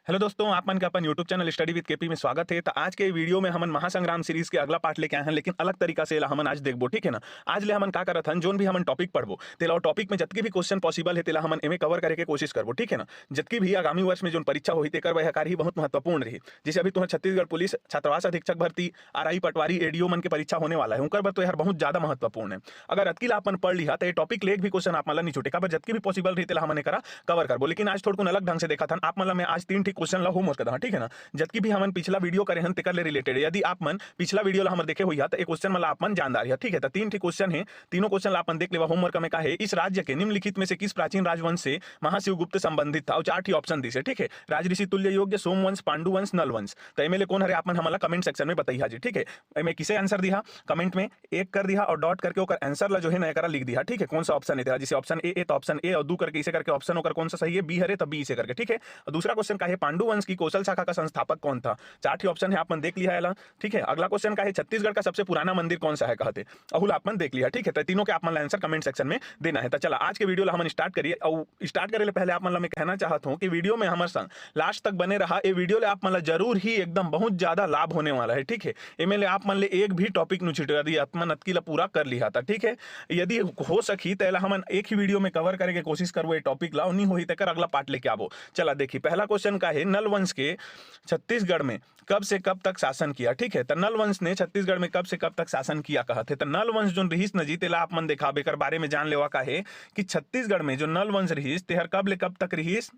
Hello दोस्तों, आप मन के अपन YouTube channel study with KP में स्वागत है। तो आज के वीडियो में हमन महासंग्राम सीरीज के अगला पार्ट लेके आए हैं, लेकिन अलग तरीका से हमन आज देखबो। ठीक है ना। आज ले हमन का करत हन, जोन भी हमन टॉपिक पढ़बो तेला टॉपिक में जतके भी क्वेश्चन पॉसिबल है तेला हमन एमे कवर करे के कोशिश करबो। ठीक है ना। जतके भी आगामी वर्ष में जोन परीक्षा होई तेकर वह कार्य बहुत महत्वपूर्ण रही। जैसे अभी तुम्हारा छत्तीसगढ़ पुलिस छात्रावास अधीक्षक भर्ती, आरआई पटवारी, एडीओ मन के परीक्षा होने वाला है, उनकर बर तो यार बहुत ज्यादा महत्वपूर्ण है। अगर अतकिल अपन पढ़ लिया तो ये टॉपिक ले एक भी क्वेश्चन आप मतलब नहीं छूटे, काबर जतके भी पॉसिबल रही तेला हमन करा कवर करबो। लेकिन आज थोड़ा अलग ढंग से देखा था आप मतलब मैं आज 3 ठीक क्वेश्चन ला होमवर्क करता। ठीक है ना। जबकि भी हमन पिछला वीडियो करे हन तेकर ले रिलेटेड, यदि आप मन पिछला वीडियो ला हमर देखे हुई तो एक क्वेश्चन मतलब आप मन जानदार है। ठीक है। तो 3 ठीक क्वेश्चन है, तीनों क्वेश्चन ला अपन देख लेवा। होमवर्क में का है, इस राज्य के निम्नलिखित में से किस प्राचीन राजवंश से महाशिवगुप्त संबंधित था। और 4 ऑप्शन दी से। ठीक है। राजऋषि तुल्य योग्य, सोमवंश, पांडुवंश, नलवंश। तो एमएलए कौन है आप मन हमला कमेंट सेक्शन में बताइए जी। ठीक है। एमे किसे आंसर दिया कमेंट में एक कर दिया और डॉट करके ओकर आंसर ला जो है ना एकरा लिख दिया। ठीक है। कौन सा ऑप्शन है तेरा, जैसे ऑप्शन ए तो ऑप्शन ए और दू करके इसे करके ऑप्शन होकर कौन सा सही है, बी हरे तो बी इसे करके। ठीक है। और दूसरा क्वेश्चन का है, पांडुवंश की कौशल शाखा का संस्थापक कौन था। 4 ऑप्शन है, आपन देख लिया है। ठीक है। अगला क्वेश्चन का है, छत्तीसगढ़ का सबसे पुराना मंदिर कौन सा है कहते, अहुल आपन देख लिया। ठीक है। तो तीनों के आप मन आंसर कमेंट सेक्शन में देना है। तो चला आज के वीडियो ला हम स्टार्ट करिए। और स्टार्ट करे पहले आप मतलब मैं कहना चाहता हूं कि वीडियो में हमारे संग लास्ट तक बने रहा। ये वीडियो ले आप मतलब जरूर ही एकदम बहुत ज्यादा लाभ होने वाला है। ठीक है। एमएलए आप मन ले एक भी टॉपिक नु छिटवा दी आत्मन अतकी पूरा कर लिया था। ठीक है। यदि हो सकी तो हम एक ही वीडियो में कवर करे के कोशिश करबो ये टॉपिक ला, नहीं होई तक अगला पार्ट लेके आबो। चला देखिए, पहला क्वेश्चन का है, नल वंश के छत्तीसगढ़ में कब से कब तक शासन किया। ठीक है। तो नल वंश ने छत्तीसगढ़ में कब से कब तक शासन किया कहते। तो नल वंश जो रहीस न जी तेला आप मन देखा बेकर बारे में जान लेवा का है कि छत्तीसगढ़ में जो नल वंश रहीस तेहर कब ले कब तक रहीस,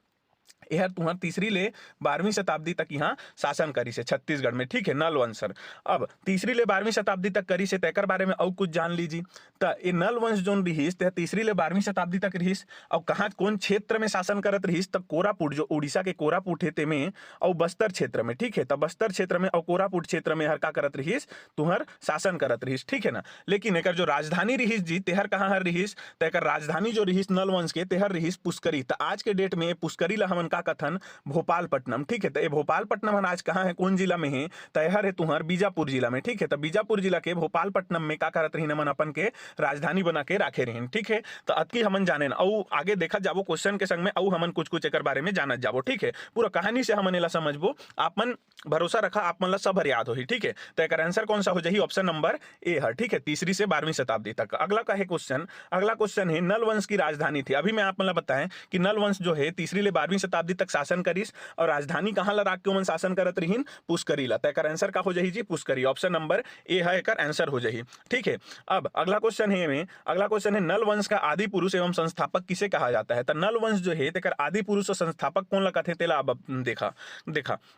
यह तुम्हार तीसरी ले 12वीं शताब्दी तक यहाँ शासन करी से छत्तीसगढ़ में। ठीक है। नल वंश सर अब तीसरी ले 12वीं शताब्दी तक करी से, तेकर बारे में और कुछ जान लीजिए। तो ये नल वंश जोन रहीस ते तीसरी ले 12वीं शताब्दी तक रहीस। और कहाँ कौन क्षेत्र में शासन करत रहीस, तो कोरापुट जो उड़ीसा के कोरापुट है तेमें और बस्तर क्षेत्र में। ठीक है। तो बस्तर क्षेत्र में और कोरापुट क्षेत्र में हर का करत रहीस, तुहर शासन करत रहीस। ठीक है ना। लेकिन एकर जो राजधानी रहीस जी तेहर कहाँ हर रहीस, तो एकर राजधानी जो रहीस नल वंश के तेहर रहीस पुष्करी। तो आज के डेट में पुष्करी ला हमन का कथन भोपालपट्टनम। ठीक है। तो ये भोपालपट्टनम आज कहाँ है, कौन जिला में है, तैहर है तुम्हार बीजापुर जिला में। ठीक है। तो बीजापुर जिला के भोपालपट्टनम में का करत रही मन अपन के राजधानी बना के रखे रही। ठीक है। तो अतकी हमन जाने ना और आगे देखा जाबो क्वेश्चन के संग में और हमन कुछ कुछ एक बारे में जानत जाबो। ठीक है। पूरा कहानी से हमन एला समझबो, आप मन भरोसा रखा आप मन ला सब याद हो ही। ठीक है। तो एक आंसर कौन सा हो जाही, ऑप्शन नंबर ए है। ठीक है। तीसरी से 12वीं शताब्दी तक। अगला का है क्वेश्चन, अगला क्वेश्चन है, नल वंश की राजधानी थी। अभी मैं आप मन बताएं कि नल वंश जो है तीसरी ले 12वीं शताब्दी तक शासन करीस और राजधानी कहां ला राख के ओमन शासन करत रहीन, पुष्करी ला। तेकर आंसर का हो जाही जी पुष्करी, ऑप्शन नंबर ए है एकर आंसर हो जाही। ठीक है। अब अगला क्वेश्चन है में, अगला क्वेश्चन है, नल वंश का आदि पुरुष एवं संस्थापक किसे कहा जाता है। तो नल वंश जो है तेकर आदि पुरुष और संस्थापक कौन ला कहथे तेला अब देखा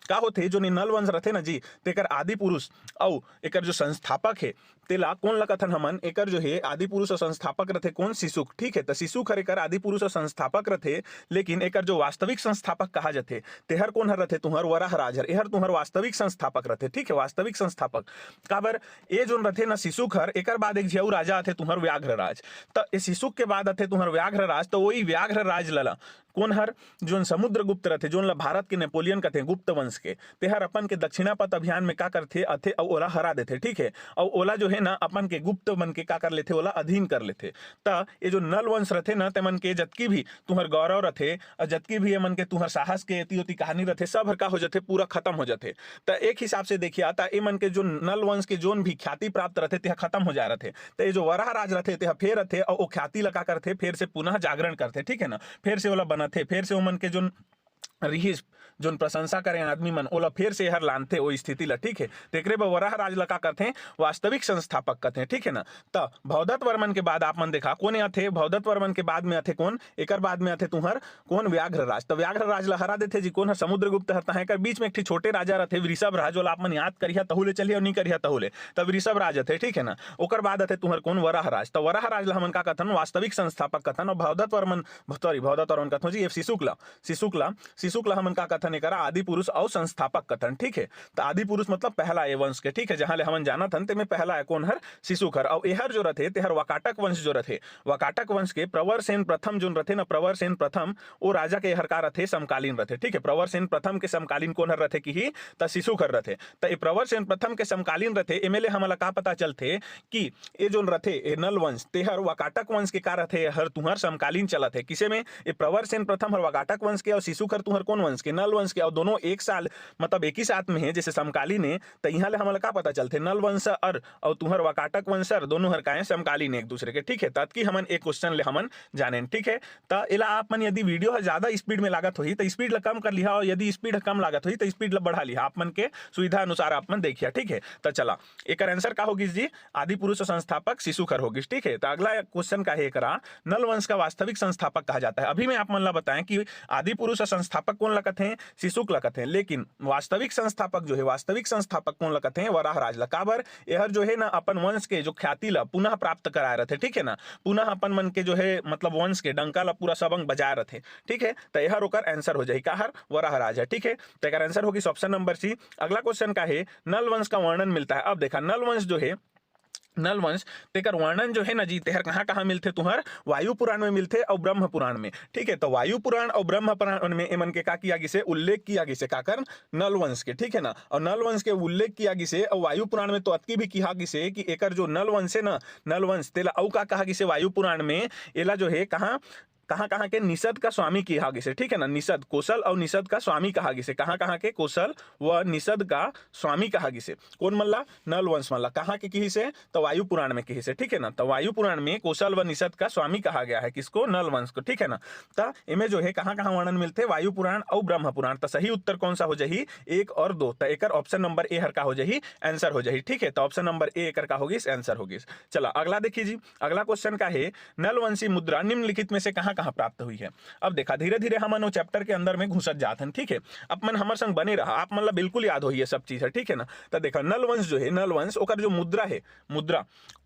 का होथे। जो नल वंश रहथे ना जी तेकर आदि पुरुष और एकर जो संस्थापक है तेला कौन ला कथन हमन, एकर जो है आदि पुरुष और संस्थापक रहथे कौन, शिशुक। ठीक है। तो शिशुक हर एकर आदि पुरुष और संस्थापक रहथे, लेकिन एकर जो वास्तविक संस्थापक कहा जाथे तेहर कौन हर रहथे, तुहर वराह राज हर, एहर तुहर वास्तविक संस्थापक रहथे। ठीक है। वास्तविक संस्थापक काबर ए जोन रहथे ना शिशुक हर, एकर बाद एक झियाऊ राजा आथे तुहर व्याघ्र राज। तो ए शिशुक के बाद आथे तुहर व्याघ्र राज। तो वही व्याघ्र राज लला कौन हर, जोन समुद्रगुप्त रहथे, जोन ला भारत के नेपोलियन कहते गुप्त वंश के, तेहर अपन के दक्षिणापथ अभियान में का करथे अथे और ओला हरा देथे। ठीक है। और ओला जो है ना अपन के गुप्त मन के का कर लेथे, ओला अधीन कर लेथे। तो ये जो नल वंश रहथे ना तेमन के जतकी भी तुहर गौरव रहथे और जतकी भी मन के तुहर साहस के एती ओती कहानी रहथे सब हर का हो जाथे, पूरा खत्म हो जाथे। तो एक हिसाब से देखिए आता ए मन के जो नल वंश के जोन भी ख्याति प्राप्त रहथे तेहा खत्म हो जा रहथे। तो ये जो वराह राज रहथे तेहा फेर रहथे और वो ख्याति ला का करथे फिर से पुनः जागरण करथे। ठीक है ना। फिर से ओला बनथे, फिर से ओमन के जो रहीस जोन प्रशंसा करें आदमी मन ओला फिर से हर लानथे ओ स्थिति ला। ठीक है। तेकरे ब वराह राज ला का करथे वास्तविक संस्थापक कहते। ठीक है ना। तो भवदत्त वर्मन के बाद आप मन देखा कौन आथे, भवदत्त वर्मन के बाद में आथे कौन, एकर बाद में आथे तुहर कौन, व्याघ्र राज। तो व्याघ्र राज ला हरा देथे जी कौन हर, समुद्रगुप्त हर। एकर बीच में एक ठी छोटे राजा रहथे वृषभ राज, जो आप मन याद करिया तहुले चलिए और नहीं करिया तहुले, तब वृषभ राज थे। ठीक है ना। ओकर बाद आथे तुहर कौन, वराह राज। तो वराह राज ला हमन का कथन वास्तविक संस्थापक कथन। और भवदत्त वर्मन भवदत्त वर्मन कथन जी शिशुक ला हमन का कथन एकरा आदि पुरुष और संस्थापक कथन। ठीक है। तो आदि पुरुष मतलब पहला ए वंश के। ठीक है। जहां ले हमन जाना थन ते में पहला है कौन हर, शिशुखर। और एहर जो रथे तेहर वकाटक वंश जो रथे, वकाटक वंश के प्रवर सेन प्रथम जो रथे ना, प्रवर सेन प्रथम वो राजा के हर का रथे समकालीन रथे। ठीक है। प्रवर सेन प्रथम के समकालीन कौन हर रथे की ही, त शिशुखर रथे। तो ये प्रवर सेन प्रथम के समकालीन रथे। एमएलए हमला का पता चलथे कि ये जो रथे ए नल वंश तेहर वकाटक वंश के का रथे हर तुहर समकालीन चलत है। किसे में, ये प्रवर सेन प्रथम हर वकाटक वंश के और शिशुखर तुहर तुहर कौन वंश के, नल वंश के, और दोनों एक साल मतलब एक ही साथ में है जैसे समकालीन है, तो यहाँ ले हमला का पता चलते नल वंश और तुहर वकाटक वंशर दोनों हर का समकालीन एक दूसरे के, ठीक है। तत्की हमन एक क्वेश्चन ले हमन जाने, ठीक है। तो इला आप मन यदि वीडियो है ज्यादा स्पीड में लागत होही तो स्पीड ला कम कर लिहा, और यदि स्पीड कम लागत होही तो स्पीड ला बढ़ा लिहा, आप मन के सुविधा अनुसार आप मन देखिए, ठीक है। तो चला एक आंसर का होगी जी, आदि पुरुष संस्थापक शिशुकर होगी, ठीक है। तो अगला क्वेश्चन का है करा नल वंश का वास्तविक संस्थापक कहा जाता है। अभी मैं आप मन ला बताएं कि आदि पुरुष संस्थापक कौन लगत है, शिशुक लगत है, लेकिन वास्तविक संस्थापक जो है, वास्तविक संस्थापक कौन लगत है, वराहराज ला। काबर यहर जो है ना अपन वंश के जो ख्याति ला पुनः प्राप्त कराए रहते, ठीक है ना, पुनः अपन मन के जो है मतलब वंश के डंका ला पूरा सबंग बजाए रहते, ठीक है। तो यह ओकर आंसर हो जाए काहर वराहराज है, ठीक है। तो एक आंसर होगी ऑप्शन नंबर सी। अगला क्वेश्चन का है नल वंश का वर्णन मिलता है। अब देखा नल वंश जो है, नल वंश तेकर वर्णन जो है ना जी, तेहर कहाँ कहाँ मिलते, तुहर वायु पुराण में मिलते और ब्रह्म पुराण में, ठीक है। तो वायु पुराण और ब्रह्म पुराण में एमन के का किया गिसे, उल्लेख किया गिसे काकर नल वंश के, ठीक है ना। और नल वंश के उल्लेख किया गिसे, और वायु पुराण में तो अतकी भी किया गिसे कि एकर जो नल वंश है ना, नल वंश तेला औ का कहा गिसे वायु पुराण में, एला जो है कहाँ कहाँ कहाँ के निषद का स्वामी कहा गिसे, ठीक है ना। निषद कौशल और निषद का स्वामी कहा गिसे, कहाँ कहाँ के कौशल व निषद का स्वामी कहा गिसे, कौन मल्ला, नल वंश मल्ला। कहाँ के कही से, तो वायु पुराण में कही से, ठीक है ना। तो वायु पुराण में कौशल व निषद का स्वामी कहा गया है, किसको, नल वंश को, ठीक है ना। तो इनमें जो है कहाँ कहाँ वर्णन मिलते, वायु पुराण और ब्रह्म पुराण। तो सही उत्तर कौन सा हो जाही, 1 और 2। तो एक ऑप्शन नंबर ए हर का हो जाही आंसर हो जाही, ठीक है। तो ऑप्शन नंबर ए एक का होगी आंसर होगी। चला अगला देखिए जी, अगला क्वेश्चन का है नलवंशी मुद्रा निम्नलिखित में से कहाँ कहाँ प्राप्त हुई है। अब देखा धीरे धीरे हम चैप्टर के अंदर में घुसत जाते हैं, ठीक है। अपन हमारे संग बने रहा, आप मतलब बिल्कुल याद हो ये सब चीज है, ठीक है ना। तो देखा नलवंश जो है, नलवंश ओकर जो मुद्रा है, मुद्रा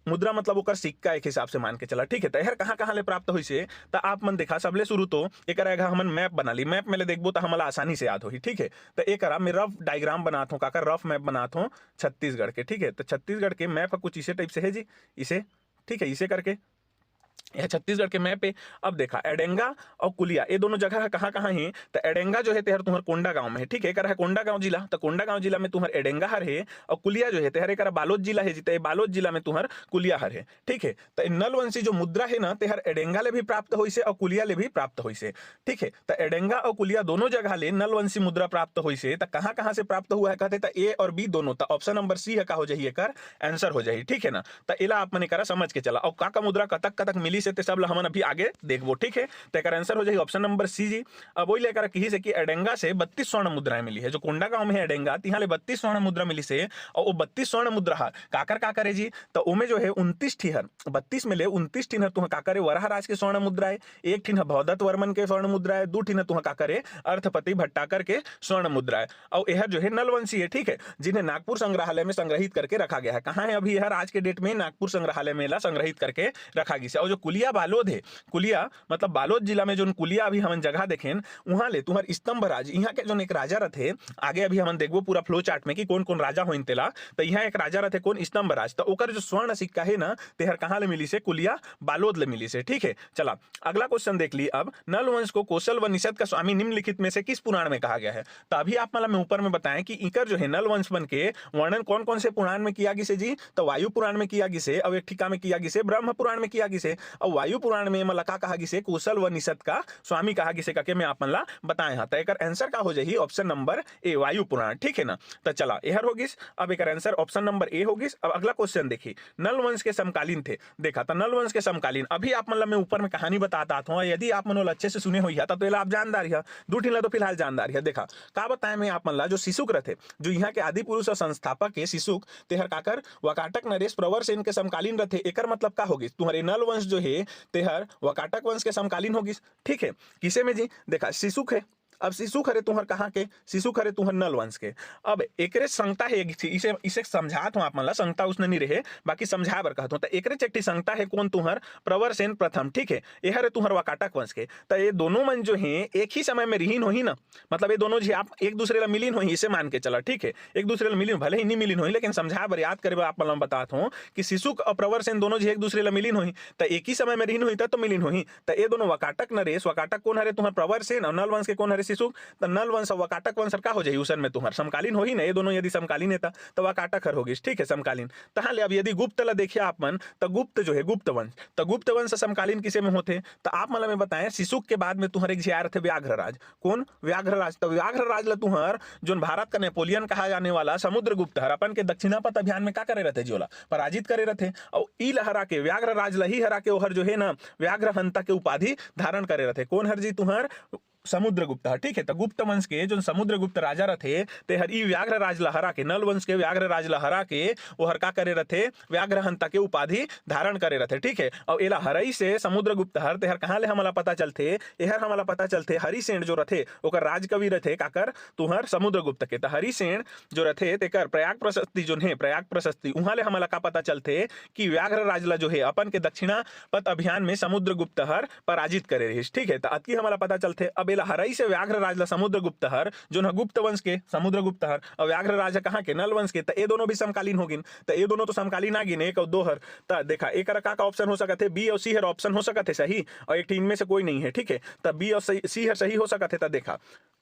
मुद्रा मतलब ओकर सिक्का एक हिसाब से मान के चला, ठीक है। तो यह कहाँ कहाँ ले प्राप्त हुई से, तो आप मन देखा सबले शुरू तो एक हमन मैप बना ली, मैप में ले देखबो तो हमला आसानी से याद होगी, ठीक है। तो एक मैं रफ डायग्राम बनाता हूँ, काका रफ मैप बनाता हूँ छत्तीसगढ़ के, ठीक है। तो छत्तीसगढ़ के मैप कुछ इसे टाइप से है जी, इसे, ठीक है, इसे करके यह छत्तीसगढ़ के मैप पे। अब देखा एडेंगा और कुलिया ये दोनों जगह कहाँ कहाँ है, तो एडेंगा जो है तेहर तुम्हार कोंडा गांव में है, ठीक है। एक है कोंडा गांव जिला, तो कोंडा गांव जिला में तुम्हार एडेंगा हर है, और कुलिया जो है तेहर एक बालोद जिला है, जीते बालोद जिला में तुम्हार कुलिया हर है, ठीक है। तो नलवंशी जो मुद्रा है ना, तेहर एडेंगा ले भी प्राप्त हुई से और कुलिया ले भी प्राप्त हुई से, ठीक है। तो एडेंगा और कुलिया दोनों जगह ले नलवंशी मुद्रा प्राप्त हुई से, तो कहाँ कहाँ से प्राप्त हुआ है कहते, तो ए और बी दोनों। तो ऑप्शन नंबर सी है का हो जाइए कर आंसर हो जाए, ठीक है ना। तो इला आप मैंने करा समझ के चला, और का मुद्रा कतक कतक मिली से सब हम अभी आगे देखबो, ठीक है। तो एक आंसर हो जाएगी ऑप्शन नंबर सी जी। अब वही लेकर कही से कि एडेंगा से 32 स्वर्ण मुद्राएं मिली है, जो कोंडा गांव में है एडेंगा, तिहां ले 32 स्वर्ण मुद्रा मिली से, और वो 32 स्वर्ण मुद्रा काकर का करे जी, तो उमे जो है 29 ठीहर 32 में ले 29 ठीहर तुह का करे वराहराज के स्वर्ण मुद्रा है, 1 ठीहर भवदत्त वर्मन के स्वर्ण मुद्रा है, 2 ठीहर तुह का करे अर्थपति भट्टाकर के स्वर्ण मुद्रा है, और यह जो है नलवंशी है, ठीक है, जिन्हें नागपुर संग्रहालय में संग्रहित करके रखा गया है। कहाँ है अभी यह आज के डेट में, नागपुर संग्रहालय में संग्रहित करके रखा गया। और जो कुलिया बालोद है, कुलिया मतलब बालोद जिला में जो कुलिया अभी हम जगह देखें, वहां ले तुम्हार स्तंभ राज, यहाँ के जो एक राजा रथे, आगे अभी हम देखबो पूरा फ्लो चार्ट में कि कौन कौन राजा होइन तेला। तो यहाँ एक राजा रथे कौन, स्तंभ राज, तो ओकर जो स्वर्ण सिक्का है ना, तेहर कहाँ ले मिली से, कुलिया बालोद ले मिली से, ठीक है। चला अगला क्वेश्चन देख ली। अब नलवंश को कौशल व निषद का स्वामी निम्नलिखित में से किस पुराण में कहा गया है। तो अभी आप मतलब मैं ऊपर में बताएं कि इकर जो है नलवंश बन के वर्णन कौन कौन से पुराण में किया गिसे जी, तो वायु पुराण में किया गिसे, और एक ठिका में किया गिसे, ब्रह्म पुराण में किया गिसे, और वायु पुराण में मतलब कहा गिसे कौशल व निषद का स्वामी कहा गिसे करके मैं आप मला बताए हाँ। तो एक आंसर का हो जाएगी ऑप्शन नंबर ए वायु पुराण, ठीक है ना। तो चला यह होगी, अब एक आंसर ऑप्शन नंबर ए होगी। अब अगला क्वेश्चन देखिए, नलवंश के समकालीन थे, देखा था नलवंश के समकालीन, अभी आप मतलब मैं ऊपर में कहानी बताता हूँ, यदि आप मनोल अच्छे से सुने हुई था तो आप जानदार है, दूठिला तो फिलहाल जानदार है। देखा का बताए मैं आप मला, जो शिशुक रथे, जो यहाँ के आदि पुरुष और संस्थापक के शिशुक तेहर काकर वकाटक नरेश प्रवर सेन के समकालीन रथे। एकर मतलब का होगी, तुम्हारे नलवंश जो है तेहर वकाटक वंश के समकालीन होगी, ठीक है। किसे में जी, देखा शिशुक है, अब शिशु खरे तुहर कहाँ के, शिशु खरे तुहर नलवंश के। अब एकरे संगता है, इसे इसे समझात हूं आप मतलब संगता उसने नहीं रहे, बाकी समझा बर कहत हूं। तो एकरे चट्टी संगता है कौन, तुहर प्रवर सेन प्रथम, ठीक है। यह रे तुहर वकाटक वंश के। तो ये दोनों मन जो हैं एक ही समय में रिहीन होही ना, मतलब ये दोनों जी आप एक दूसरे ला मिलीन होही, इसे मान के चला, ठीक है। एक दूसरे ला मिलीन, भले ही नहीं मिलीन होही, लेकिन समझा बर याद करे आप मतलब बतात हूं कि शिशुक और प्रवर सेन दोनों जी एक दूसरे ला मिलीन होही, तो एक ही समय में रिहीन होही तो मिलीन होही। तो ये दोनों वकाटक नरेश, वकाटक कौन हरे तुहर प्रवर सेन, और नलवंश के कौन हरे शिशु तो नल वंश और वाकाटक वंश का हो जाए उसन में तुम्हार समकालीन हो ही ना, ये दोनों यदि समकालीन है तो वाकाटक हर होगी, ठीक है समकालीन। तहाँ ले अब यदि गुप्त ला देखिए आप मन तो गुप्त जो है गुप्त वंश, तो गुप्त वंश समकालीन किसे में होते, तो आप मतलब में बताएं शिशुक के बाद में तुम्हारे एक जियार थे व्याघ्रराज। कौन व्याघ्रराज, तो व्याघ्रराज ला तुम्हार जो भारत का नेपोलियन कहा जाने वाला समुद्रगुप्त हर अपन के दक्षिणापथ अभियान में क्या करे रहते, जोला पराजित करे रहते और ई लहरा के व्याघ्रराज लही हरा के ओहर जो है ना व्याघ्रहंता के उपाधि धारण करे रहते। कौन हर जी तुम्हार समुद्रगुप्त, ठीक है। तो गुप्त वंश के जो समुद्रगुप्त राजा रथे ते हर ई व्याघ्र राज लहरा के, नल वंश के व्याघ्र राज लहरा के वो हर का करे रथे व्याघ्रहंता के उपाधि धारण करे रथे, ठीक है। और एला हरई से समुद्रगुप्त हर ते हर कहां ले हमला पता चलते, एहर हमला पता चलते हरिसेन जो रथे ओकर राजकवि रथे काकर तुहर समुद्रगुप्त के। तो हरिसेन जो रथे तेकर प्रयाग प्रशस्ति जो है प्रयाग प्रशस्ति उहां ले हमला का पता चलते कि व्याघ्र राज ला जो है अपन के दक्षिणापथ अभियान में समुद्रगुप्त हर पराजित करे रहिस, ठीक है। तो अतकी हमला पता चलते अब हरई से व्याघ्र राज ला समुद्रगुप्त हर जो न गुप्त वंश के समुद्रगुप्त हर और व्याघ्र राज कहां के नल वंश के, तो ये दोनों भी समकालीन हो गिन। तो ये दोनों तो समकालीन आ गिन, एक और दो हर। तो देखा एक का ऑप्शन हो सकते है बी और सी हर ऑप्शन हो सकते सही और एक इनमें से कोई नहीं है, ठीक है। तो बी और सी हर सही हो सकते है। तो देखा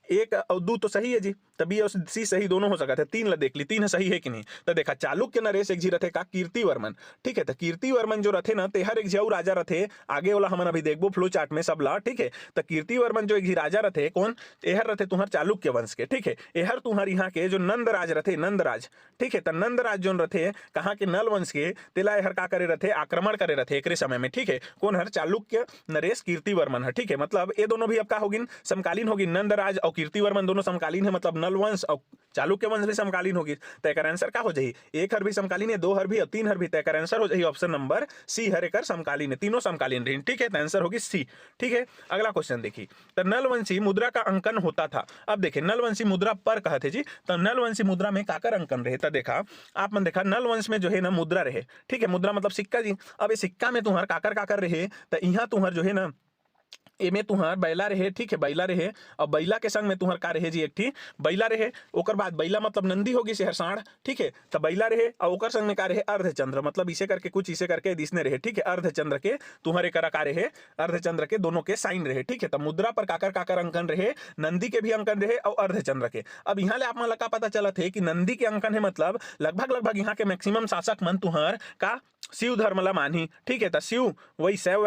एक और दो तो सही है जी, तो बी और सी सही दोनों हो सकते हैं। तीन ला देख ली तीन सही है कि नहीं, तो देखा चालुक्य नरेश एक जी रथे का कीर्तिवर्मन, ठीक है। तो कीर्तिवर्मन जो रथे ना तेहर एक झियाऊ राजा रथे, आगे वाला हमन अभी देखबो फ्लो चार्ट में सब ला, ठीक है। तो कीर्तिवर्मन जो एक जी राजा रथे कौन, एहर रथे तुम्हार चालुक्य वंश के, ठीक है। एहर तुम्हार यहाँ के जो नंदराज रथे नंदराज, ठीक है। तो नंदराज जो रथे कहाँ के नल वंश के तेला एहर का करे रथे आक्रमण करे रथे एक समय में, ठीक है। कौन हर चालुक्य नरेश कीर्तिवर्मन है, ठीक है। मतलब ये दोनों भी अब का होगिन समकालीन होगी, नंदराज और कीर्तिवर्मन दोनों समकालीन है, मतलब नल वंश और चालुक्य वंश भी समकालीन होगी। तो एक आंसर का हो जाए एक हर भी समकालीन है, दो हर भी और तीन हर भी, तो एक आंसर हो जाए ऑप्शन नंबर सी हर एक समकालीन है, तीनों समकालीन रही, ठीक है। तो आंसर होगी सी, ठीक है। अगला क्वेश्चन देखिए, तो नलवंशी मुद्रा का अंकन होता था। अब देखिए नलवंशी मुद्रा पर कहते जी, तो नलवंशी मुद्रा में काकर अंकन रहे, तो देखा आप मन देखा नलवंश में जो है ना मुद्रा रहे, ठीक है। मुद्रा मतलब सिक्का जी। अब ये सिक्का में तुम्हार काकर काकर रहे, तो यहाँ तुम्हार जो है ना एमे तुहार बैला रहे, ठीक है। बैला रहे और बैला के संग में तुहार का रहे जी एक ठी बैला रहे, ओकर बाद बैला मतलब नंदी होगी शहर साढ़, ठीक है। तो बैला रहे और ओकर संग में का रहे अर्धचंद्र, मतलब इसे करके कुछ इसे करके दिसने रहे, ठीक है। अर्धचंद्र के तुम्हारे करा का रहे अर्धचंद्र के दोनों के साइन रहे, ठीक है। तो मुद्रा पर काकर काकर अंकन रहे, नंदी के भी अंकन रहे और अर्धचंद्र के। अब यहाँ ले आप मन का पता चला थे कि नंदी के अंकन है, मतलब लगभग यहाँ के मैक्सिमम शासक मन तुहार का शिव धर्म ला मानी, ठीक है। तो शिव वही शैव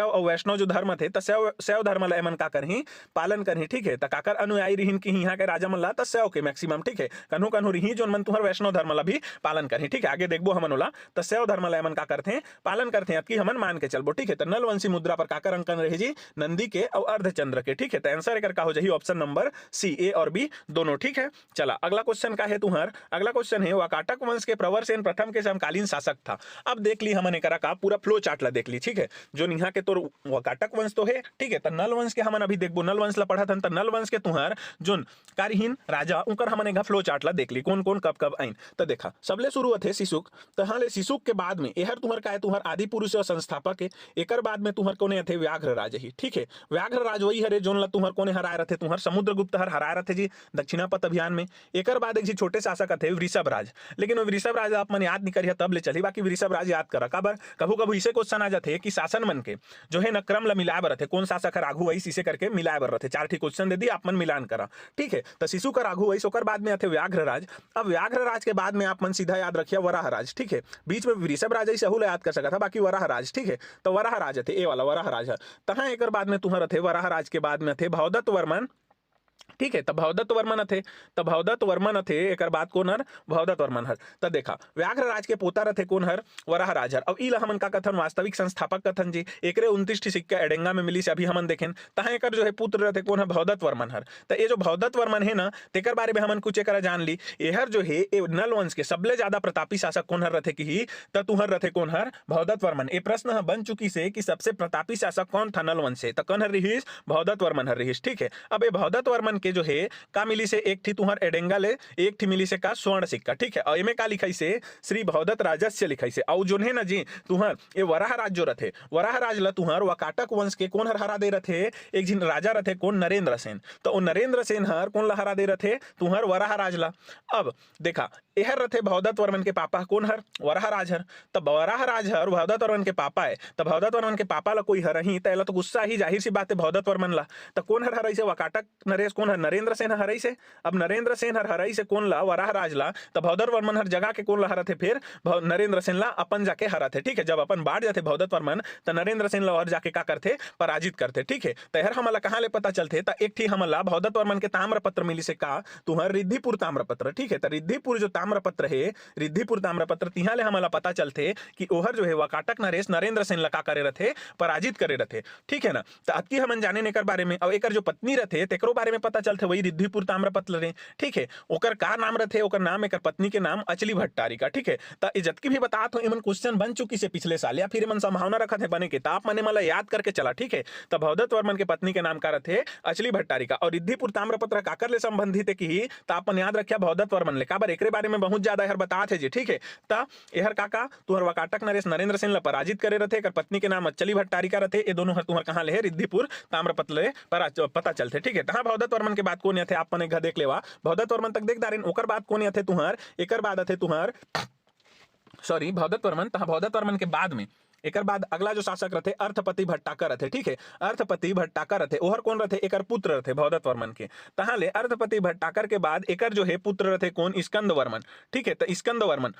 और वैष्णव जो धर्म थे, तो शैव धर्म ला एमन का करही पालन करही, ठीक है। तो काकर अनुयायी रहीन कि यहाँ के राजा मन ला तो शैव के मैक्सिमम, ठीक है। कन्हू कन्हू रही जो मन तुहर वैष्णव धर्म ला भी पालन करही, ठीक है। आगे देखबो हमन ओला, तो शैव धर्म ला एमन का करथे पालन करथे, अब की हमन मान के चलबो, ठीक है। तो नलवंशी मुद्रा पर काकर अंकन रहे जी नंदी के और अर्धचंद्र के, ठीक है। तो आंसर एकर का हो जाही ऑप्शन नंबर सी, ए और बी दोनों, ठीक है। चला अगला क्वेश्चन का है तुहर, अगला क्वेश्चन है वाकाटक वंश के प्रवर सेन प्रथम के समकालीन शासक था। अब देख ली हमन एकरा का पूरा फ्लो चार्ट ला देख ली, ठीक है। जो यहाँ के तो वाकाटक वंश तो है, ठीक है। तो नल वंश के हमन अभी देखबो, नल वंश ला पढ़ा था, तो नल वंश के तुहार जोन कार्यहीन राजा उनकर हमन एक फ्लो चार्ट ला देख ली कौन कौन कब कब आइन। तो देखा सबले शुरू थे शिशुक, तो हाँ ले शिशुक के बाद में एहर तुहर का है तुहर आदि पुरुष और संस्थापक है। एकर बाद में तुहर कोने थे व्याघ्र राज ही, ठीक है। व्याघ्र राज वही हरे जोन ला तुहर कोने हराए रथे, तुहर समुद्रगुप्त हर हराए रथे जी दक्षिणापथ अभियान में। एकर बाद एक जी छोटे शासक थे वृषभ राज, लेकिन वृषभ राज आप मन याद नहीं करिए तब ले चली, बाकी वृषभ राज याद करा काबर कभू कभू इसे क्वेश्चन आ जाते कि शासन मन के जो है न क्रम ला मिलाए बर रथे, कौन शासक हर आघु वही इसे करके मिलाए बर रथे। चार ठीक क्वेश्चन दे दी आप मन मिलान करा, ठीक है। तो शिशु का आघु वही ओकर बाद में आते व्याघ्र राज। अब व्याघ्र राज के बाद में आप मन सीधा याद रखिए वराह राज, ठीक है। बीच में वृषभ राज ऐसे हुल याद कर सका था, बाकी वराह राज, ठीक है। तो वराह राज थे ए वाला वराह राज है। तहाँ एकर बाद में तुहर थे वराह राज के बाद में थे भवदत्त वर्मन, ठीक है। तब भवदत्त वर्मन थे, तब भवदत्त वर्मन थे एकर बाद कौन हर भवदत्त वर्मन हर। तब देखा व्याघ्र राज के पोता रथे कौन हर वराह राज हर। अब ई हमन का कथन वास्तविक संस्थापक कथन जी एकरे 29 ठी सिक्का एडेंगा में मिली से अभी हमन देखें, तहाँ एकर जो है पुत्र रथे कौन है भवदत्त वर्मन हर। तो ये जो भवदत्त वर्मन है ना तेकर बारे में हमन कुछ एकरा जान ली। एहर जो है नल वंश के सबले ज्यादा प्रतापी शासक कौन हर रथे की, तो तुहर रथे कौन हर भवदत्त वर्मन। ये प्रश्न बन चुकी से कि सबसे प्रतापी शासक कौन था नल वंश से, तो कौन हर रहीस भवदत्त वर्मन हर रहीस, ठीक है। अब ये भवदत्त वर्मन के जो है का मिली से एक थी तुहर एडेंगा ले, एक थी मिली से का स्वर्ण सिक्का, ठीक है। और एमे का लिखाई से श्री भवदत्त राजस्य लिखाई से। और जो है ना जी तुहर ये वराह राज जो रथे वराह राज ला तुहर वाकाटक वंश के कौन हर हरा दे रथे, एक जिन राजा रथे कौन नरेंद्र सेन। तो नरेंद्र सेन हर कौन ला हरा दे रथे तुहर वराह राज ला। अब देखा एहर रथे भवदत्त वर्मन के पापा कोन हर वराहराज हर। तब वराहराज हर भवदत्त वर्मन के पापा है, तब भवदत्त वर्मन के पापा ला कोई हरही त एला तो गुस्सा ही, जाहिर सी बात है भवदत्त वर्मन ला। त कोन हर हरई से वकाटक नरेश कोन हर नरेंद्र सेन हरई से। अब नरेंद्र सेन हर हरई से कोन ला वराहराज ला, तब भवदत्त वर्मन हर जगह के कोन ला हरथे फिर नरेंद्र सेन ला अपन जाके हराथे। ठीक है, जब अपन बाढ़ जाते भवदत्त वर्मन त नरेंद्र सेन ला और जाके का करथे पराजित करथे। ठीक है, तहर हमला कहां ले पता चलथे त एक ठी हमला भवदत्त वर्मन के ताम्रपत्र मिली से का तुहर रिद्धिपुर ताम्रपत्र। ठीक है, त रिद्धिपुर जो ताम्रपत्र है, रिद्धिपुर ताम्रपत्र तिहा ले हमला पता चलथे कि ओहर जो है वकाटक नरेश नरेंद्र सेन ला का करे रथे पराजित करे रथे। ठीक है ना, त अतकी हमन जाने एकर बारे में। और एकर जो पत्नी रथे तेकरो बारे में पता चलथे वही रिद्धिपुर ताम्रपत्र रे। ठीक है, ओकर का नाम रथे, ओकर नाम एकर पत्नी के नाम अचली भट्टारिका। ठीक है, त ए जतकी भी बतात हो इमन क्वेश्चन बन चुकी से पिछले साल या फिर इमन संभावना रखत है बने के, ताप मने मला याद करके चला। ठीक है, त भवदत्त वर्मन के पत्नी के नाम का रथे अचली भट्टारिका। और रिद्धिपुर ताम्रपत्र काकर ले संबंधित है कि ताप मन याद रखिया भवदत्त वर्मन ले काबर एकरे बारे में बहुत ज्यादा हर बतात है जी। ठीक है, त एहर काका तुहर वकाटक नरेश नरेंद्र सेन ला पराजित करे रथे, एकर पत्नी के नाम अचली भट्टारिका रथे। ए दोनों हर तुहर कहां ले है रिद्धिपुर ताम्रपत्र ले पता चलथे। ठीक है, तहां भवदत्त वर्मन के बाद कोन थे आप मन एक देख लेवा, भवदत्त वर्मन तक देख दारिन, ओकर बाद कोन थे तुहर, एकर बाद थे तुहर सॉरी भवदत्त वर्मन, तहां भवदत्त वर्मन के बाद में एकर बाद अगला जो शासक रथे अर्थपति भट्टाकर रथे। ठीक है, अर्थपति भट्टाकर रथे, ओहर कौन रथे, एकर पुत्र रथे भवदत्त वर्मन के। तहां ले अर्थपति भट्टाकर के बाद एकर जो है पुत्र रथे कौन, स्कंद वर्मन। ठीक है, तो स्कंद वर्मन,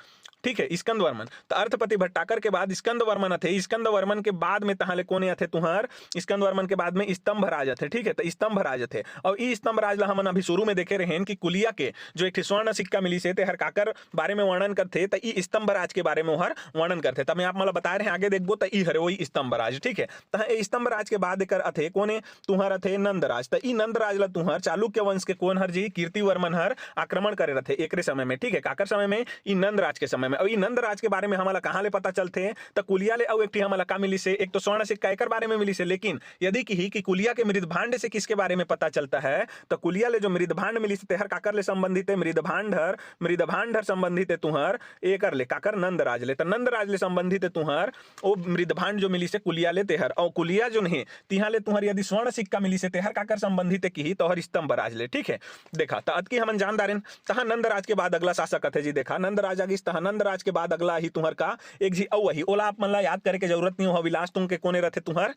ठीक है स्कंद वर्मन, तो अर्थपति भट्टाकर के बाद स्कंद वर्मन थे। स्कंद वर्मन के बाद में तहां ले कौन थे तुहर, स्कंद वर्मन के बाद में स्तंभ राज थे। ठीक है, तो स्तंभ राज थे। और ई स्तंभ राज ला हमन अभी शुरू में देखे रहे कि कुलिया के जो एक स्वर्ण सिक्का मिली से हर काकर बारे में वर्णन करते, तो ई स्तंभ राज के बारे में हर वर्णन करते। तब मैं आप मला बता रहे हैं आगे देखबो तो ई हरे वही स्तंभ राज। ठीक है, तो स्तंभ राज के बाद एकर अथे कोने तुहर अथे नंदराज। तो ई नंदराज ला तुहर चालुक्य वंश के कौन हर जी कीर्तिवर्मन हर आक्रमण करे रथे एकरे समय में। ठीक है, काकर समय में, ई नंदराज के समय में। और ई नंदराज के बारे में हमला कहां ले पता चलते, तो कुलिया ले और एक ठी हमला का मिली से, एक तो स्वर्ण सिक्का एकर बारे में मिली से। लेकिन यदि कि कुलिया के मृदभांड से किसके बारे में पता चलता है, तो कुलिया ले जो मृदभांड मिली से तेहर काकर ले संबंधित है, मृदभांड संबंधित है तुहर एकर ले काकर नंदराज ले। तो नंदराज ले संबंधित है तुहर ओ मृदभांड जो मिली से कुलिया ले तेहर। और कुलिया जो नहीं तिहा ले तुहर यदि स्वर्ण सिक्का मिली से तेहर काकर संबंधित है कि तोहर स्तंभ राज ले। ठीक है, देखा तो अतकी हमन जानदारिन। तहां नंदराज के बाद अगला शासक थे जी, देखा नंदराज आगिस, तहां नंदराज के बाद अगला ही तुहर का एक जी औ वही ओला आप मन ला याद करे के जरूरत नहीं हो, विलास तुंग के कोने रथे तुहर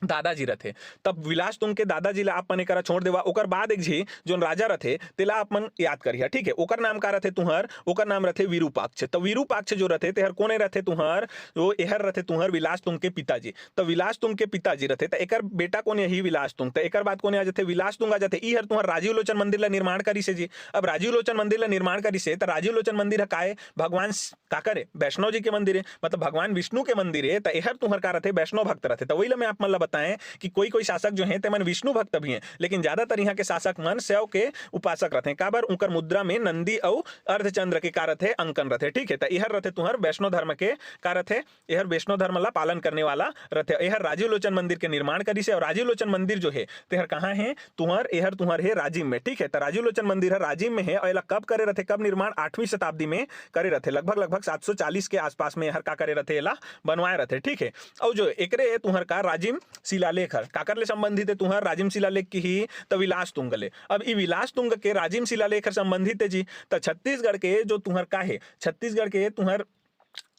दादाजी रथे। तब विलास तुंग के दादाजी ला आप मन एकरा छोड़ देवा। ओकर बाद एक जी जो राजा रथे तेला आप मन याद करिया। ठीक है, ओकर नाम का रथे तुहर, ओकर नाम रथे विरूपाक्ष। तो विरूपाक्ष जो रथे तेहर कोने रथे तुहर, वो एहर रथे तुहर विलास तुंग के पिताजी। तो विलास तुंग के पिताजी रथे, तो एकर बेटा कोने यही विलास तुंग। तो एकर बाद कोने आ जाते विलास तुंग आ जाते। ई हर तुहर राजीव लोचन मंदिर ला निर्माण करी से जी। अब राजीव लोचन मंदिर ला निर्माण करी से, तो राजीव लोचन मंदिर का है भगवान काकर है वैष्णव जी के मंदिर है, मतलब भगवान विष्णु के मंदिर है। तो एहर तुहर का रथे वैष्णव भक्त रथे। तो वही ला मैं आप मन ला बताएं कि कोई शासक जो है मन विष्णु भक्त भी हैं, लेकिन ज्यादातर यहाँ के शासक मन शैव के उपासक रहते हैं। काबर उनकर मुद्रा में नंदी और अर्धचंद्र के कारत है अंकन रहते। ठीक है, तो यहर रहते तुहर वैष्णव धर्म के कारत है, यहर वैष्णव धर्म ला पालन करने वाला रहते। यहर राजीव लोचन मंदिर के निर्माण करी से। और राजीव लोचन मंदिर जो है तेहर कहाँ है तुहर, यहर तुहर है राजिम में। ठीक है, तो राजीव लोचन मंदिर है राजिम में है। और कब करे रहते, कब निर्माण 8वीं शताब्दी में करे रहते, लगभग 740 के आसपास में हर का करे रहते एला बनवाए रहते। ठीक है, और जो एकरे तुहर का राजिम शिलालेख हर काकर ले संबंधित है तुहर राजिम शिलालेख की ही तो विलास तुंग ले। अब ई विलास तुंग के राजिम शिलालेख संबंधित है जी। तो छत्तीसगढ़ के जो तुहर का है, छत्तीसगढ़ के तुहर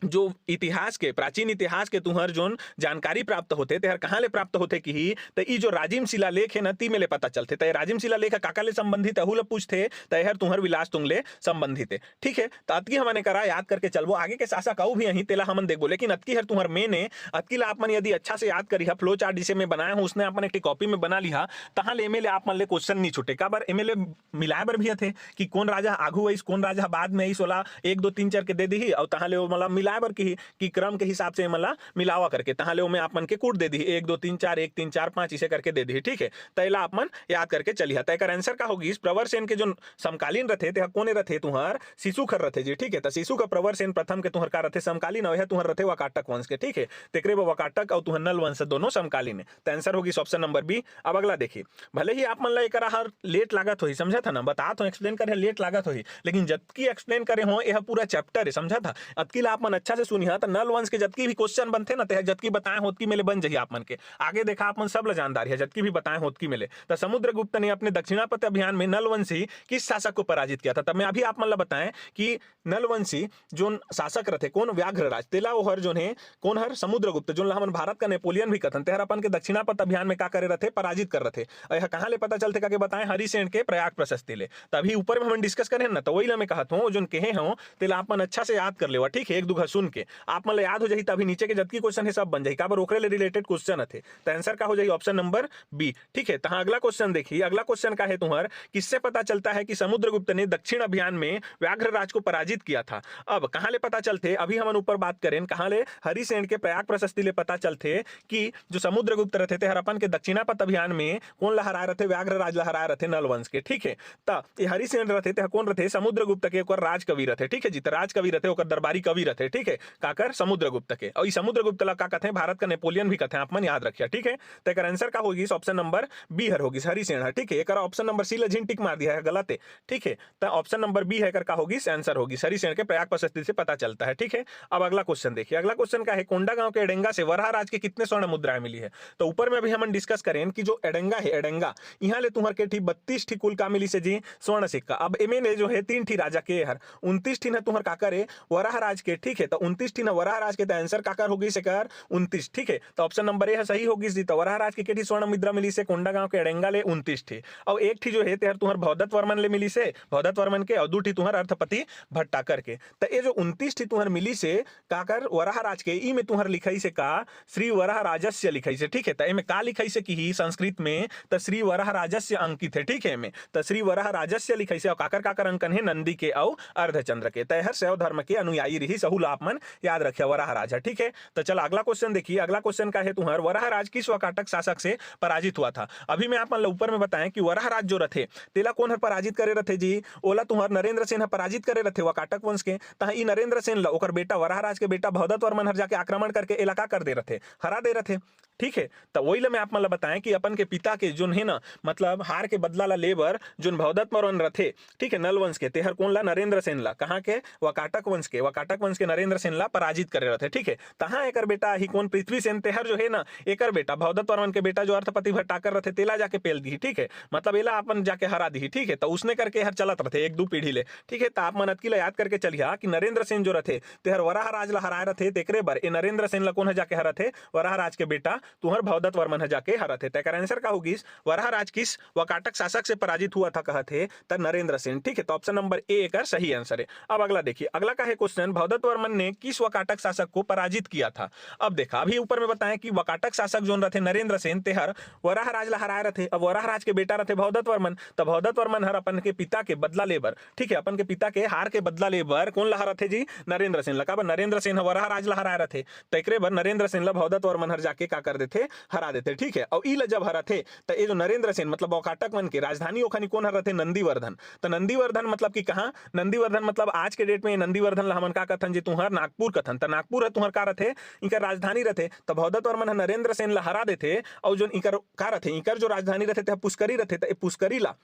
जो इतिहास के प्राचीन इतिहास के तुहर जोन जानकारी प्राप्त होते तेहर कहाँ ले प्राप्त होते कि तो ई जो राजिम शिलालेख है न ती में ले पता चलते। तो राजिम शिलालेख काका ले संबंधित अहू ले पूछते तो यहर तुहर विलास तुंग ले संबंधित है। ठीक है, तो अतकी हमने करा याद करके चलबो, आगे के शासक आऊ भी यहीं तेला हमन देखबो। लेकिन अतकी हर तुहर मेन है, अतकी ला आप मन यदि अच्छा से याद करी फ्लो चार्ट जिसे मैं बनाया हूँ उसने अपन एक कॉपी में बना लिहा, तहाँ ले एमएलए आप मन ले क्वेश्चन नहीं छूटे। काबर एमएलए मिलाए बर भी थे कि कौन राजा आगू आईस कौन राजा बाद में आईस, ओला 1 2 3 4 के दे दी और तहाँ ले मतलब मिलाए बर की क्रम के हिसाब से मला मिलावा करके तहाँ ले में आप मन के कूट दे दी 1 2 3 4 1 3 4 5 इसे करके दे दी। ठीक है, तैला आप मन याद करके चलिए। तय कर आंसर का होगी इस प्रवर सेन के जो समकालीन रथे ते कोने रथे तुहर शिशुखर रथे जी। ठीक है, तो शिशु का प्रवर सेन प्रथम के तुहर का रथे समकालीन और तुहर रथे वकाटक वंश के। ठीक है, तेकरे वकाटक और तुहर नल वंश दोनों समकालीन है। तो आंसर होगी ऑप्शन नंबर बी। अब अगला देखिए, भले ही आप मन ला एकरा हर लेट लागत होई, समझा था ना, बता तो एक्सप्लेन करे लेट लागत होई, लेकिन जबकि एक्सप्लेन करे हो यह पूरा चैप्टर है, समझा था। अतकी ला आप मन अच्छा से सुनिया तो नल वंश के जतकी भी क्वेश्चन बनते ना ते जतकी बताए होत की मेले बन जाइए आप मन के आगे देखा आप मन सब ल जानदार है जतकी भी बताए होत की मेले। तो समुद्रगुप्त ने अपने दक्षिणापथ अभियान में नलवंशी किस शासक को पराजित किया था? तब मैं अभी आप मन ल बताएं कि नलवंशी जो शासक रथे कौन व्याघ्रराज तेला ओहर जो है कौन हर समुद्रगुप्त जो हमन भारत का नेपोलियन भी कथन तेहर अपन के दक्षिणापथ अभियान में का करे रथे पराजित कर रथे। यह कहां ले पता चलते का बताएं हरिसेन के प्रयाग प्रशस्ति ले तभी ऊपर में हम डिस्कस करें ना तो वही मैं कहत हूं जो कहे हो तेला आप मन अच्छा से याद कर लेवा ठीक है एक दो सुन के आप मन याद हो जाही तभी नीचे के जतकी क्वेश्चन है सब बन जाही काबर ओकरे ले रिलेटेड क्वेश्चन थे तो आंसर का हो जाही ऑप्शन नंबर बी ठीक है। तहां अगला क्वेश्चन देखिए अगला क्वेश्चन का है तुम्हार किससे पता चलता है कि समुद्रगुप्त ने दक्षिण अभियान में व्याघ्रराज को पराजित किया था? अब कहां ले पता चलते अभी हम ऊपर बात करें कहां ले हरिसेन के प्रयाग प्रशस्ति ले पता चलते कि जो समुद्रगुप्त रहते थे हरपन के दक्षिणापथ अभियान में कौन लहराए रहते व्याघ्रराज लहराए रहते नलवंश के ठीक है। त ये हरिसेन रहते थे कौन रहते समुद्रगुप्त के ओकर राजकवि रहते ठीक है जी राजकवि रहते ओकर दरबारी कवि रहते ठीक है काकर समुद्रगुप्त के और समुद्रगुप्त ला का कहते हैं भारत का नेपोलियन भी कहते हैं आप मन याद रखिए ठीक है। तो एक आंसर का होगी ऑप्शन नंबर बी हर होगी हरिसेन है ठीक है एक ऑप्शन नंबर सी ले टिक मार दिया है गलत है ठीक है। तो ऑप्शन नंबर बी है का होगी आंसर होगी हरिसेन के प्रयाग प्रशस्ति से पता चलता है ठीक है। अब अगला क्वेश्चन देखिए अगला क्वेश्चन का है कोंडा गांव के एडेंगा से वराह राज के कितने स्वर्ण मुद्राएं मिली है? तो ऊपर में अभी हम डिस्कस करें कि जो एडेंगा है एडेंगा यहाँ ले तुम्हारे के 32 कुल का मिली से जी स्वर्ण सिक्का। अब एमे ने जो है 3 ठी राजा के हर 29 ठी तुम्हार काकर है वराह राज के ठीक है। तो 29 ठी वराह राज के तो आंसर काकर होगी से कर 29 ठीक है। तो ऑप्शन नंबर ए सही होगी जी। तो वराह राज के ठी स्वर्ण मुद्रा मिली से कोंडा गांव के एडेंगा ले 29 ठी और एक ठी जो है तेहर तुम्हार भौदत्त वर्मन ले मिली से भौदत्त वर्मन के और 2 ठी तुम्हार अर्थपति भट्टाकर के। तो ये जो 29 ठी तुम्हार मिली से काकर वराह राज के ई में तुम्हार लिखाई से का श्री वराह राजस्य लिखाई से ठीक है। तो एमे का लिखाई से की संस्कृत में तो श्री वराह राजस्य अंकित है ठीक है। में तो श्री वराह राजस्य लिखाई से और काकर काकर अंकन है नंदी के और अर्धचंद्र के। तहर शैव धर्म के अनुयायी रही सहूल आप मन याद रखे वराह राजा ठीक है। तो चल अगला क्वेश्चन देखिए अगला क्वेश्चन का है तुम्हार वराह राज किस वाकाटक शासक से पराजित हुआ था? अभी मैं आप मन ऊपर में बताएं कि वराह राज जो रथे तेला कौन हर पराजित करे रथे जी ओला तुम्हार नरेंद्र सेन पराजित करे रथे वाकाटक वंश के। तहा ई नरेंद्र सेन ला ओकर बेटा वराह राज के बेटा भौदत्त वर्मन हर जाके आक्रमण करके इलाका कर दे रथे हरा दे रथे ठीक है। तो वही ले मैं आप मतलब बताएं कि अपन के पिता के जो है ना मतलब हार के बदला ला लेबर जो भौदत्त वर्मन रथे ठीक है नल वंश के तेहर कौन ला नरेंद्र सेन ला कहाँ के वाकाटक वंश के नरेंद्र सेन ला पराजित करे रथे ठीक है। तहाँ एकर बेटा ही कौन पृथ्वी सेन तेहर जो है ना एकर बेटा भौदत्त वर्मन के बेटा जो अर्थपति भट्टाकर रथे तेला जाके पेल दी ठीक है मतलब एला अपन जाके हरा दी ठीक है। तो उसने करके हर चलत रथे एक दो पीढ़ी ले ठीक है। तो आप मन अतकी ला याद करके चलिए कि नरेंद्र सेन जो रथे तेहर वराह राज ला हराए रथे तेकरे बर ए नरेंद्र सेन ला कौन जाके हरा थे वराह राज के बेटा तुम्हार भौदत्त वर्मन है जाके हरा थे। तेकर आंसर का होगी वराह राज किस वाकाटक शासक से पराजित हुआ था कहते त नरेंद्र सेन ठीक है। तो ऑप्शन नंबर ए का सही आंसर है। अब अगला देखिए अगला का है क्वेश्चन भौदत्त वर्मन ने किस वाकाटक शासक को पराजित किया था? अब देखा अभी ऊपर में बताएं कि वाकाटक शासक जो रथे नरेंद्र सेन तेहर वराह राज ला हराए रथे। अब वराह राज के बेटा रथे भौदत्त वर्मन तो भौदत्त वर्मन हर अपन के पिता के बदला लेबर ठीक है अपन के पिता के हार के बदला लेबर कौन ला हरा थे जी नरेंद्र सेन ला नरेंद्र सेन वराह राज ला हराए रथे तेकरे बर नरेंद्र सेन ला भौदत्त वर्मन हर जाके का कर देथे हरा देते ठीक है। और ई जब हरा थे तो ये जो नरेंद्र सेन मतलब वाकाटक वन के राजधानी ओखनी कौन हरा थे नंदीवर्धन। तो नंदीवर्धन मतलब कि कहाँ नंदीवर्धन मतलब आज के डेट में नंदीवर्धन ला हमन का कथन जी तुम्हार नागपुर कथन। तो नागपुर है तुम्हार का रथे इनका राजधानी रथे। तो भौदत्त वर्मन नरेंद्र सेन ला हरा देते और जो इनकर का रथे इनकर जो राजधानी रथे पुष्करी रथे तो पुष्करी ला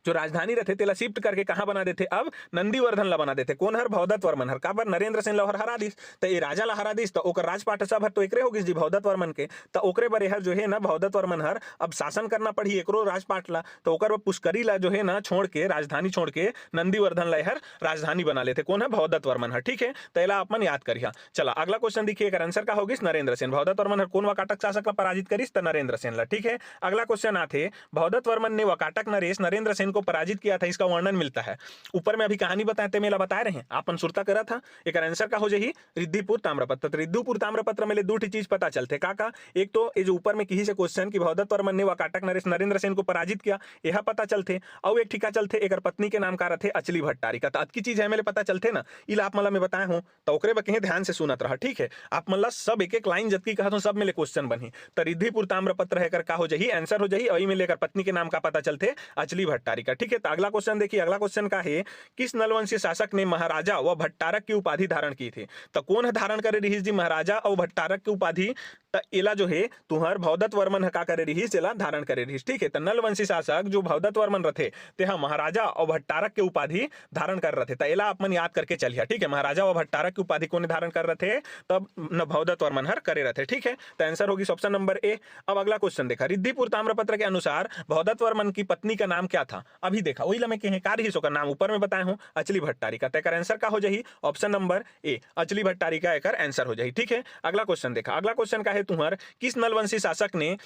जो राजधानी रहते तेला शिफ्ट करके कहां बना देते अब नंदीवर्धन ला बना देते कौन हर भौदत्त वर्मन हर काबर नरेंद्र सेन ला हरा दिस तो ये राजा ला हरा दिस तो ओकर राजपाट सब हर तो एकरे होगी जी भौदत्त वर्मन के। तो ओकरे बर हर जो है ना भौदत्त वर्मन हर अब शासन करना पड़ी एकरो राजपाट ला तो ओकर पुष्करी ला जो है ना छोड़ के राजधानी छोड़ के नंदीवर्धन ला हर राजधानी बना लेते कौन है भौदत्त वर्मन हर ठीक है। तो एला अपन याद करिए। चला अगला क्वेश्चन देखिए आंसर का होगी नरेंद्र सेन भौदत्त वर्मन हर कौन वाकाटक शासक ला पराजित करिस तो नरेंद्र सेन ला ठीक है। अगला क्वेश्चन आते भौदत्त वर्मन ने वाकाटक नरेश नरेंद्र सेन को पराजित किया था इसका वर्णन मिलता है। ऊपर में अभी कहानी बताते मेला बता रहे हैं आप सुरता करा था एक आंसर का हो जाही रिद्धिपुर ताम्रपत्र। तो रिद्धिपुर ताम्रपत्र में दो चीज पता चलते का एक तो ये जो ऊपर में किसी से क्वेश्चन कि भौदत्त वर्मन ने वाकाटक नरेश नरेंद्र सेन को पराजित किया यह पता चलते और एक ठिका चलते एक पत्नी के नाम का रथे अचली भट्टारी का। तो की चीज है मेरे पता चलते ना इला आप मला में बताए हूं तो ओकरे बके ध्यान से सुनत रहा ठीक है। आप मतलब सब एक एक लाइन जबकि कहा सब मेले क्वेश्चन बनी तो रिद्धिपुर ताम्रपत्र है का हो जाही आंसर हो जाही वही में लेकर पत्नी के नाम का पता चलते अचली भट्टारी का ठीक है। तो अगला क्वेश्चन देखिए अगला क्वेश्चन का है किस नलवंशी शासक ने महाराजा व भट्टारक की उपाधि धारण की थी? तो कौन है धारण करे रही जी महाराजा और भट्टारक की उपाधि? त एला जो है तुहर भवदत्त वर्मन ह का करे रहिस, एला धारण करे रहिस। ठीक है, त नलवंशी शासक जो भवदत्त वर्मन रथे तेहा महाराजा और भट्टारक के उपाधि धारण कर रथे। त एला अपन याद करके चलिया। ठीक है, महाराजा और भट्टारक की उपाधि कोने धारण कर रथे, तब न भवदत्त वर्मन हर करे रथे। ठीक है, तो आंसर होगी ऑप्शन नंबर ए। अब अगला क्वेश्चन देखा, रिद्धिपुर ताम्रपत्र के अनुसार भवदत्त वर्मन की पत्नी का नाम क्या था? अभी देखा वही ला मैं कहे का रही का नाम ऊपर में बताया हूं, अचली भट्टारिका। तेकर आंसर का हो जाही ऑप्शन नंबर ए, अचली भट्टारिका एकर आंसर हो जाही। ठीक है, अगला क्वेश्चन देखा, अगला क्वेश्चन का है तुम्हार, किस नलवंशी शासक ने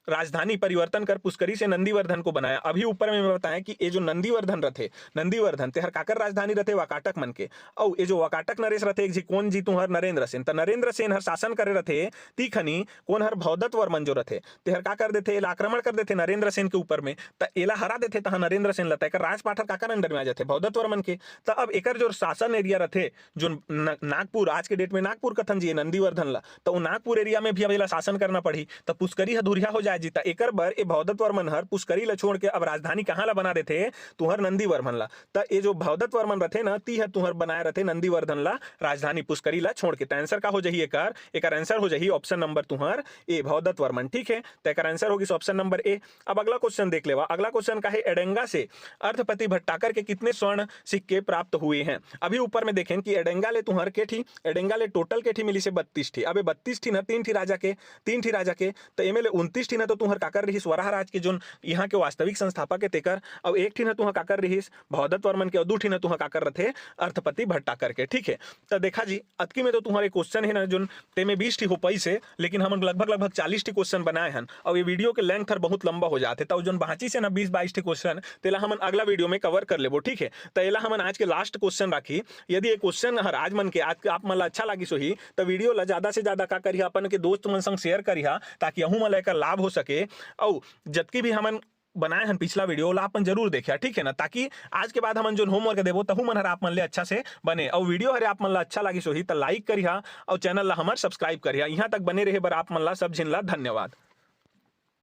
राजधानी परिवर्तन कर पुष्करी से नंदीवर्धन को बनाया? अभी ऊपर में मैं बताया कि ये जो नंदीवर्धन रथे, नंदीवर्धन तेहर काकर राजधानी रथे वाकाटक मन के, और ये जो वाकाटक नरेश रथे एक जी कौन जी तुहर नरेंद्र सेन। त नरेंद्र सेन हर शासन करे रथे, ती खनी कौन हर भवदत्त वर्मन जो रथे तेहर का कर देथे, एला आक्रमण कर देथे नरेंद्र सेन के ऊपर में, त एला हरा देथे। तहा नरेंद्र सेन लता एकर राजपाट हर काकर अंडर में आ जाथे, भवदत्त वर्मन के। त अब एकर जो शासन एरिया रथे जो नागपुर, आज के डेट में नागपुर कथन जी नंदीवर्धन ला, तो वो नागपुर एरिया में भी अब एला शासन करना पड़ी, त पुष्करी हदुरिया हो जाए जी। त एकर बर ए भवदत्त वर्मन हर पुष्करी ला छोड़ के अब राजधानी कहाँ ला बना देथे, तुहर नंदीवर्धन ला। त ये जो भवदत्त वर्मन रथे ना, ती हर तुहर बनाए रथे नंदीवर्धन ला राजधानी पुष्करी ला छोड़ के। त आंसर का हो जाही एकर, एकर आंसर हो जाही ऑप्शन नंबर तुहर ए, भवदत्त वर्मन। ठीक है, तो एकर आंसर होगी ऑप्शन नंबर ए। अब अगला क्वेश्चन देख लेवा, अगला क्वेश्चन का है, एडेंगा से अर्थपति भट्टाकर के कितने स्वर्ण सिक्के प्राप्त हुए हैं? अभी ऊपर में देखें कि एडेंगा ले तुहर के थी, एडेंगा ले टोटल के थी मिली से 32 थी। अबे 32 थी ना, तीन थी राजा के, तो एमएलए 29 थी ना, तो तुहर काकर रही स्वराह राज के जो यहाँ के वास्तविक संस्थापक है तेकर, और एक थी ना तुहर काकर रही भवदत्त वर्मन के, और दू थी ना तुहर काकर रथे अर्थपति भट्टाकर के। ठीक है, तो देखा जी अतकी में तो तुम्हारे क्वेश्चन है ना जो तेमे 20 ठी हो पैसे, लेकिन हम लगभग 40 ठी क्वेश्चन बनाए हैं, और ये वीडियो के लेंथ हर बहुत लंबा हो जाते, तो जो बाकी से ना 20-22 ठी क्वेश्चन तेला हम अगला वीडियो में कवर कर लेबो। ठीक है, तो एला हम आज के लास्ट क्वेश्चन राखी। यदि ये क्वेश्चन हर आज मन के आज आप मन ला अच्छा लगी सोही, तो वीडियो ला ज्यादा से ज्यादा का करिहा अपन के दोस्त मन संग शेयर करिहा, ताकि अहू मन ला एकर लाभ हो सके, और जतकी भी हमन बनाए हैं पिछला वीडियो ला अपन जरूर देखिए। ठीक है ना, ताकि आज के बाद हमन जो होमवर्क देबो तहु मन हर आप मन ले अच्छा से बने, और वीडियो हरे आप मन ला अच्छा लगी सोही तो लाइक करिहा, और चैनल ला हमर सब्सक्राइब करिहा। यहाँ तक बने रहे बर आप मन ला सब जिन ला धन्यवाद।